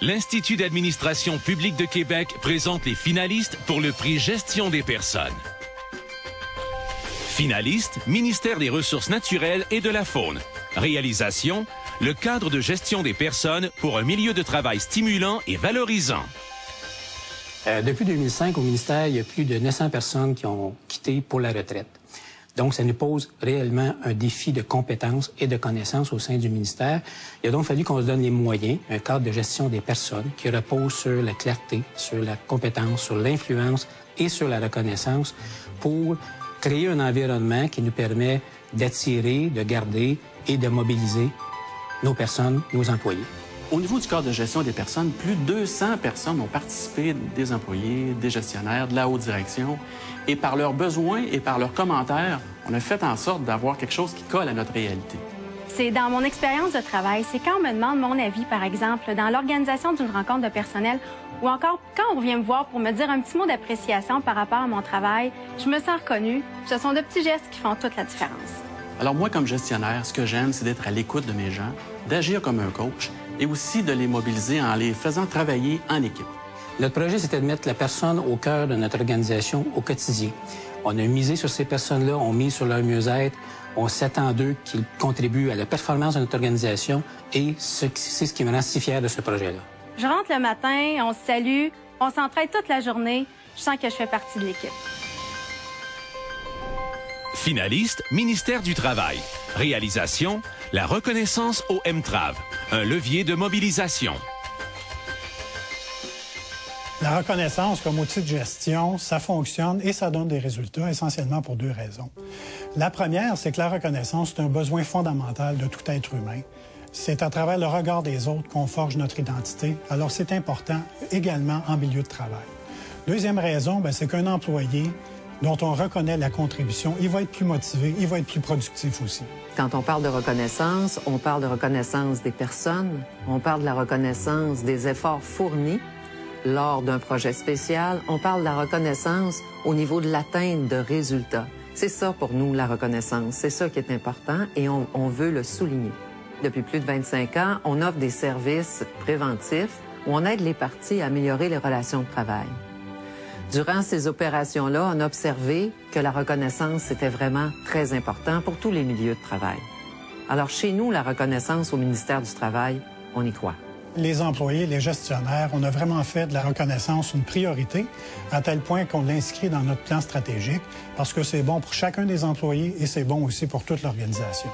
L'Institut d'administration publique de Québec présente les finalistes pour le prix Gestion des personnes. Finaliste, Ministère des Ressources naturelles et de la Faune. Réalisation, le cadre de gestion des personnes pour un milieu de travail stimulant et valorisant. Depuis 2005, au ministère, il y a plus de 900 personnes qui ont quitté pour la retraite. Donc, ça nous pose réellement un défi de compétences et de connaissances au sein du ministère. Il a donc fallu qu'on se donne les moyens, un cadre de gestion des personnes qui repose sur la clarté, sur la compétence, sur l'influence et sur la reconnaissance pour créer un environnement qui nous permet d'attirer, de garder et de mobiliser nos personnes, nos employés. Au niveau du cadre de gestion des personnes, plus de 200 personnes ont participé, des employés, des gestionnaires, de la haute direction. Et par leurs besoins et par leurs commentaires, on a fait en sorte d'avoir quelque chose qui colle à notre réalité. C'est dans mon expérience de travail, c'est quand on me demande mon avis, par exemple, dans l'organisation d'une rencontre de personnel ou encore quand on vient me voir pour me dire un petit mot d'appréciation par rapport à mon travail, je me sens reconnue. Ce sont de petits gestes qui font toute la différence. Alors moi, comme gestionnaire, ce que j'aime, c'est d'être à l'écoute de mes gens, d'agir comme un coach et aussi de les mobiliser en les faisant travailler en équipe. Notre projet, c'était de mettre la personne au cœur de notre organisation au quotidien. On a misé sur ces personnes-là, on mise sur leur mieux-être, on s'attend d'eux qu'ils contribuent à la performance de notre organisation et c'est ce qui me rend si fier de ce projet-là. Je rentre le matin, on se salue, on s'entraide toute la journée, je sens que je fais partie de l'équipe. Finaliste, Ministère du Travail. Réalisation, la reconnaissance au MTRAV, un levier de mobilisation. La reconnaissance comme outil de gestion, ça fonctionne et ça donne des résultats essentiellement pour deux raisons. La première, c'est que la reconnaissance, c'est un besoin fondamental de tout être humain. C'est à travers le regard des autres qu'on forge notre identité. Alors, c'est important également en milieu de travail. Deuxième raison, c'est qu'un employé dont on reconnaît la contribution, il va être plus motivé, il va être plus productif aussi. Quand on parle de reconnaissance, on parle de reconnaissance des personnes, on parle de la reconnaissance des efforts fournis lors d'un projet spécial, on parle de la reconnaissance au niveau de l'atteinte de résultats. C'est ça pour nous, la reconnaissance. C'est ça qui est important et on veut le souligner. Depuis plus de 25 ans, on offre des services préventifs où on aide les parties à améliorer les relations de travail. Durant ces opérations-là, on a observé que la reconnaissance était vraiment très important pour tous les milieux de travail. Alors, chez nous, la reconnaissance au ministère du Travail, on y croit. Les employés, les gestionnaires, on a vraiment fait de la reconnaissance une priorité, à tel point qu'on l'inscrit dans notre plan stratégique, parce que c'est bon pour chacun des employés et c'est bon aussi pour toute l'organisation.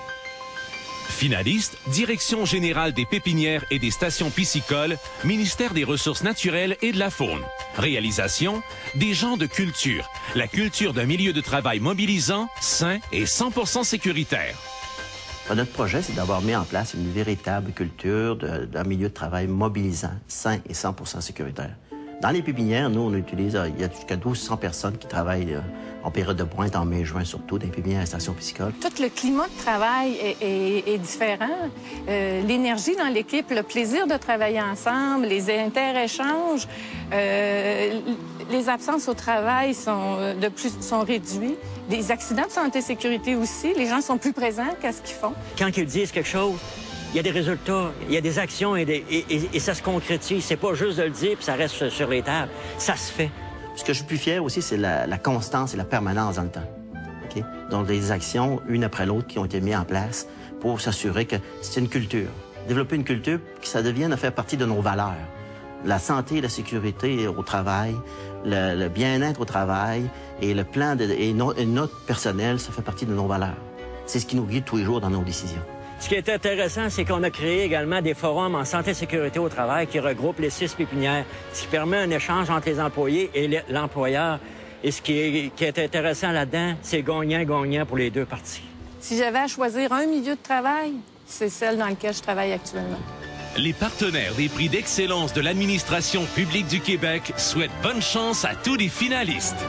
Finaliste, Direction générale des pépinières et des stations piscicoles, Ministère des Ressources naturelles et de la Faune. Réalisation, des gens de culture, la culture d'un milieu de travail mobilisant, sain et 100% sécuritaire. Notre projet, c'est d'avoir mis en place une véritable culture d'un milieu de travail mobilisant, sain et 100% sécuritaire. Dans les pépinières, nous, on utilise, il y a jusqu'à 1200 personnes qui travaillent en période de pointe, en mai-juin surtout, dans les pépinières et stations piscicoles. Tout le climat de travail est différent. L'énergie dans l'équipe, le plaisir de travailler ensemble, les interéchanges, les absences au travail sont réduites. Des accidents de santé-sécurité aussi, les gens sont plus présents qu'à ce qu'ils font. Quand ils disent quelque chose, il y a des résultats, il y a des actions et ça se concrétise. C'est pas juste de le dire puis ça reste sur les tables. Ça se fait. Ce que je suis plus fier aussi, c'est la constance et la permanence dans le temps. Okay? Donc, des actions, une après l'autre, qui ont été mises en place pour s'assurer que c'est une culture. Développer une culture, que ça devienne à faire partie de nos valeurs. La santé et la sécurité au travail, le bien-être au travail et le plan et notre personnel, ça fait partie de nos valeurs. C'est ce qui nous guide tous les jours dans nos décisions. Ce qui est intéressant, c'est qu'on a créé également des forums en santé et sécurité au travail qui regroupent les 6 pépinières, ce qui permet un échange entre les employés et l'employeur. Et ce qui est intéressant là-dedans, c'est gagnant-gagnant pour les deux parties. Si j'avais à choisir un milieu de travail, c'est celle dans lequel je travaille actuellement. Les partenaires des prix d'excellence de l'administration publique du Québec souhaitent bonne chance à tous les finalistes.